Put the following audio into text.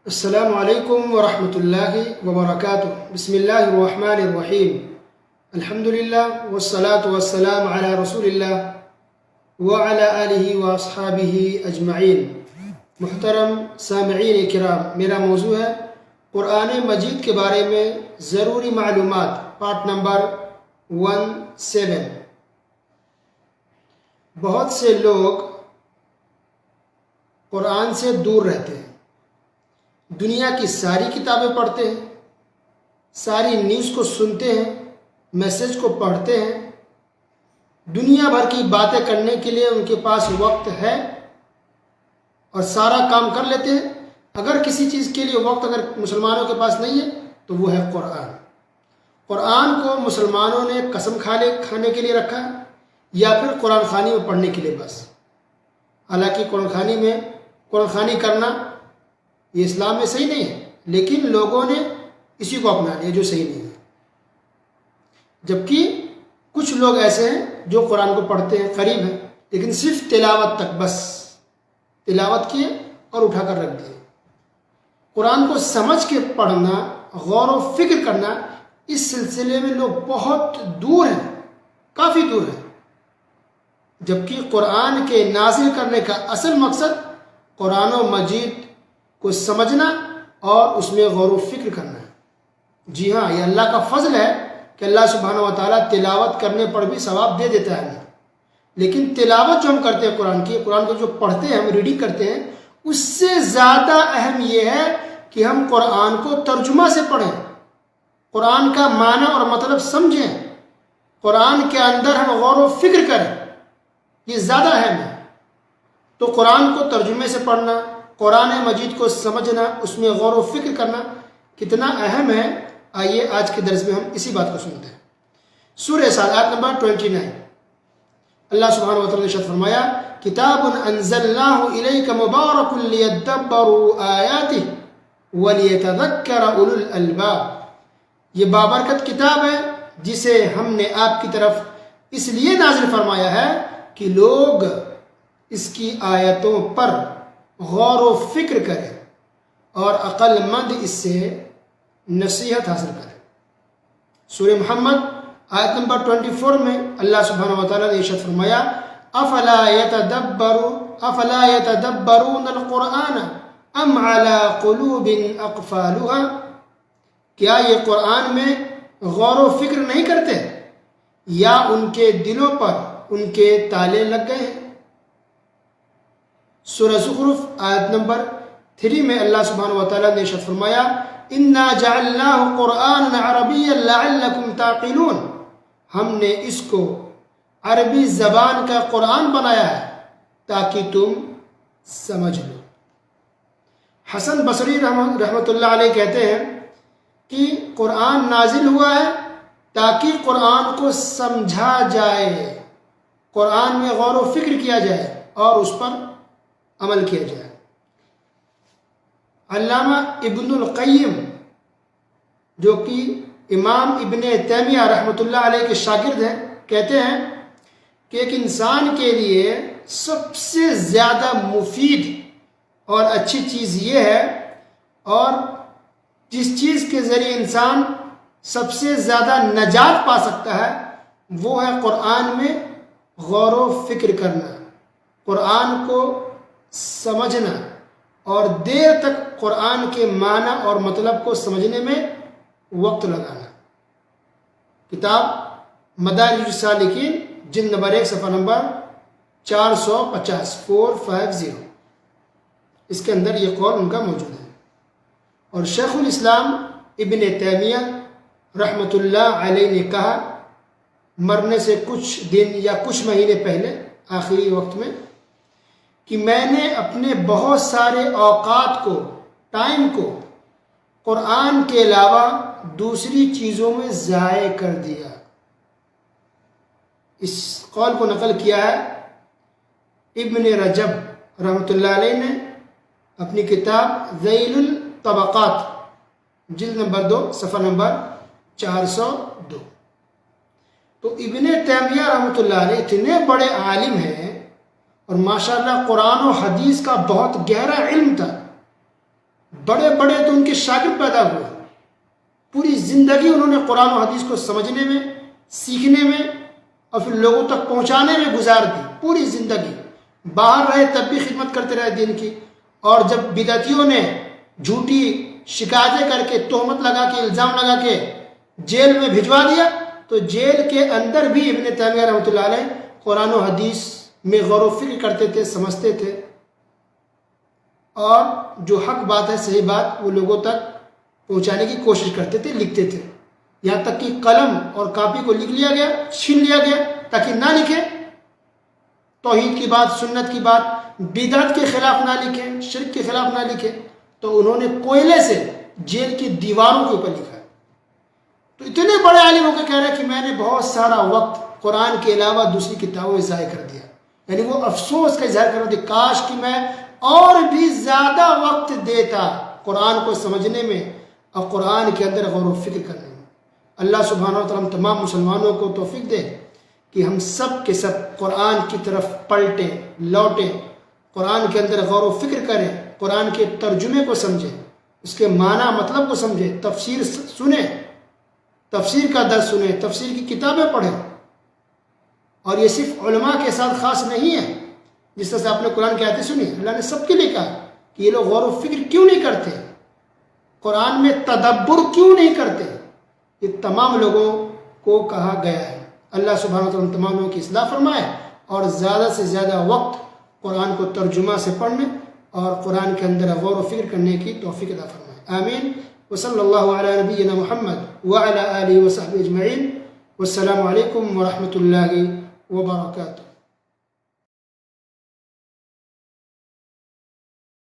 السلام علیکم ورحمۃ اللہ وبرکاتہ۔ بسم اللہ الرحمن الرحیم۔ الحمدللہ والصلاة والسلام علی رسول اللہ وعلی آلہ واصحابہ اجمعین۔ محترم سامعین کرام، میرا موضوع ہے قرآن مجید کے بارے میں ضروری معلومات، پارٹ نمبر 17۔ بہت سے لوگ قرآن سے دور رہتے ہیں، دنیا کی ساری کتابیں پڑھتے ہیں، ساری نیوز کو سنتے ہیں، میسج کو پڑھتے ہیں، دنیا بھر کی باتیں کرنے کے لیے ان کے پاس وقت ہے اور سارا کام کر لیتے ہیں۔ اگر کسی چیز کے لیے وقت اگر مسلمانوں کے پاس نہیں ہے تو وہ ہے قرآن۔ قرآن کو مسلمانوں نے قسم کھانے کے لیے رکھا ہے یا پھر قرآن خوانی میں پڑھنے کے لیے بس۔ حالانکہ قرآن خوانی کرنا یہ اسلام میں صحیح نہیں ہے، لیکن لوگوں نے اسی کو اپنا لیا جو صحیح نہیں ہے۔ جبکہ کچھ لوگ ایسے ہیں جو قرآن کو پڑھتے ہیں، قریب ہیں، لیکن صرف تلاوت تک، بس تلاوت کیے اور اٹھا کر رکھ دیے۔ قرآن کو سمجھ کے پڑھنا، غور و فکر کرنا، اس سلسلے میں لوگ بہت دور ہیں، کافی دور ہیں۔ جبکہ قرآن کے نازل کرنے کا اصل مقصد قرآن و مجید کو سمجھنا اور اس میں غور و فکر کرنا ہے۔ جی ہاں، یہ اللہ کا فضل ہے کہ اللہ سبحانہ و تعالیٰ تلاوت کرنے پر بھی ثواب دے دیتا ہے ہمیں، لیکن تلاوت جو ہم کرتے ہیں قرآن کو جو پڑھتے ہیں، ہم ریڈنگ کرتے ہیں، اس سے زیادہ اہم یہ ہے کہ ہم قرآن کو ترجمہ سے پڑھیں، قرآن کا معنی اور مطلب سمجھیں، قرآن کے اندر ہم غور و فکر کریں، یہ زیادہ اہم ہے۔ تو قرآن کو ترجمے سے پڑھنا، قرآن مجید کو سمجھنا، اس میں غور و فکر کرنا کتنا اہم ہے، آئیے آج کے درس میں ہم اسی بات کو سنتے ہیں۔ سورہ صاد آیت نمبر 29، اللہ سبحانہ و تعالیٰ نے ارشاد فرمایا: کتاب انزلناہ الیک مبارک لیدبروا آیاتہ ولیتذکر اولو الالباب۔ یہ بابرکت کتاب ہے جسے ہم نے آپ کی طرف اس لیے نازل فرمایا ہے کہ لوگ اس کی آیتوں پر غور و فکر کریں اور عقل مند اس سے نصیحت حاصل کریں۔ سورہ محمد آیت نمبر 24 میں اللہ سبحانہ و تعالیٰ نے ارشاد فرمایا: افلا يتدبرون القرآن ام على قلوب اقفالها۔ کیا یہ قرآن میں غور و فکر نہیں کرتے یا ان کے دلوں پر ان کے تالے لگ گئے ہیں؟ سورہ زخرف آیت نمبر 3 میں اللہ سبحانہ و تعالیٰ نے ارشاد فرمایا: انا جعلناہ قرآنا عربیا لعلکم تعقلون۔ ہم نے اس کو عربی زبان کا قرآن بنایا ہے تاکہ تم سمجھ لو۔ حسن بصری رحمۃ اللہ علیہ کہتے ہیں کہ قرآن نازل ہوا ہے تاکہ قرآن کو سمجھا جائے، قرآن میں غور و فکر کیا جائے اور اس پر عمل کیا جائے۔ علامہ ابن القیم جو کہ امام ابن تیمیہ رحمۃ اللہ علیہ کے شاگرد ہیں، کہتے ہیں کہ ایک انسان کے لیے سب سے زیادہ مفید اور اچھی چیز یہ ہے، اور جس چیز کے ذریعے انسان سب سے زیادہ نجات پا سکتا ہے وہ ہے قرآن میں غور و فکر کرنا، قرآن کو سمجھنا اور دیر تک قرآن کے معنی اور مطلب کو سمجھنے میں وقت لگانا۔ کتاب مدارج السالکین جلد نمبر 1 صفحہ نمبر 450 اس کے اندر یہ قول ان کا موجود ہے۔ اور شیخ الاسلام ابن تیمیہ رحمۃ اللہ علیہ نے کہا مرنے سے کچھ دن یا کچھ مہینے پہلے آخری وقت میں کہ میں نے اپنے بہت سارے اوقات کو، ٹائم کو قرآن کے علاوہ دوسری چیزوں میں ضائع کر دیا۔ اس قول کو نقل کیا ہے ابن رجب رحمۃ اللہ علیہ نے اپنی کتاب ذیل الطبقات جلد نمبر 2 صفحہ نمبر 402۔ تو ابن تیمیہ رحمۃ اللہ علیہ اتنے بڑے عالم ہیں اور ماشاءاللہ قرآن و حدیث کا بہت گہرا علم تھا، بڑے بڑے تو ان کے شاگرد پیدا ہوئے، پوری زندگی انہوں نے قرآن و حدیث کو سمجھنے میں، سیکھنے میں اور پھر لوگوں تک پہنچانے میں گزار دی، پوری زندگی باہر رہے تب بھی خدمت کرتے رہے دین کی، اور جب بدعتیوں نے جھوٹی شکایتیں کر کے، تہمت لگا کے، الزام لگا کے جیل میں بھجوا دیا، تو جیل کے اندر بھی ابن تیمیہ رحمۃ اللہ علیہ قرآن و حدیث میں غور و فکر کرتے تھے، سمجھتے تھے، اور جو حق بات ہے، صحیح بات، وہ لوگوں تک پہنچانے کی کوشش کرتے تھے، لکھتے تھے، یہاں تک کہ قلم اور کاپی کو لکھ لیا گیا، چھین لیا گیا تاکہ نہ لکھے، توحید کی بات، سنت کی بات، بدعت کے خلاف نہ لکھے، شرک کے خلاف نہ لکھے، تو انہوں نے کوئلے سے جیل کی دیواروں کے اوپر لکھا ہے۔ تو اتنے بڑے عالم ہو کے کہہ رہے کہ میں نے بہت سارا وقت قرآن کے علاوہ دوسری کتابوں میں ضائع کر دیا، یعنی وہ افسوس کا اظہار کر رہے تھے، کاش کہ میں اور بھی زیادہ وقت دیتا قرآن کو سمجھنے میں اور قرآن کے اندر غور و فکر کرنے میں۔ اللہ سبحانہ و تعالیٰ تمام مسلمانوں کو توفیق دے کہ ہم سب کے سب قرآن کی طرف پلٹیں، لوٹیں، قرآن کے اندر غور و فکر کریں، قرآن کے ترجمے کو سمجھیں، اس کے معنی مطلب کو سمجھیں، تفسیر سنیں، تفسیر کا درس سنیں، تفسیر کی کتابیں پڑھیں۔ اور یہ صرف علماء کے ساتھ خاص نہیں ہے، جس طرح سے آپ نے قرآن کی آیتیں سنی، اللہ نے سب کے لیے کہا کہ یہ لوگ غور و فکر کیوں نہیں کرتے، قرآن میں تدبر کیوں نہیں کرتے، یہ تمام لوگوں کو کہا گیا ہے۔ اللہ سبحانہ وتعالیٰ تمام لوگوں کی اصلاح فرمائے اور زیادہ سے زیادہ وقت قرآن کو ترجمہ سے پڑھنے اور قرآن کے اندر غور و فکر کرنے کی توفیق عطا فرمائے، آمین۔ وصلی اللہ علی نبینا محمد وعلی آلہ وصحبہ اجمعین، والسلام علیکم ورحمۃ اللہ وبرکاتہ۔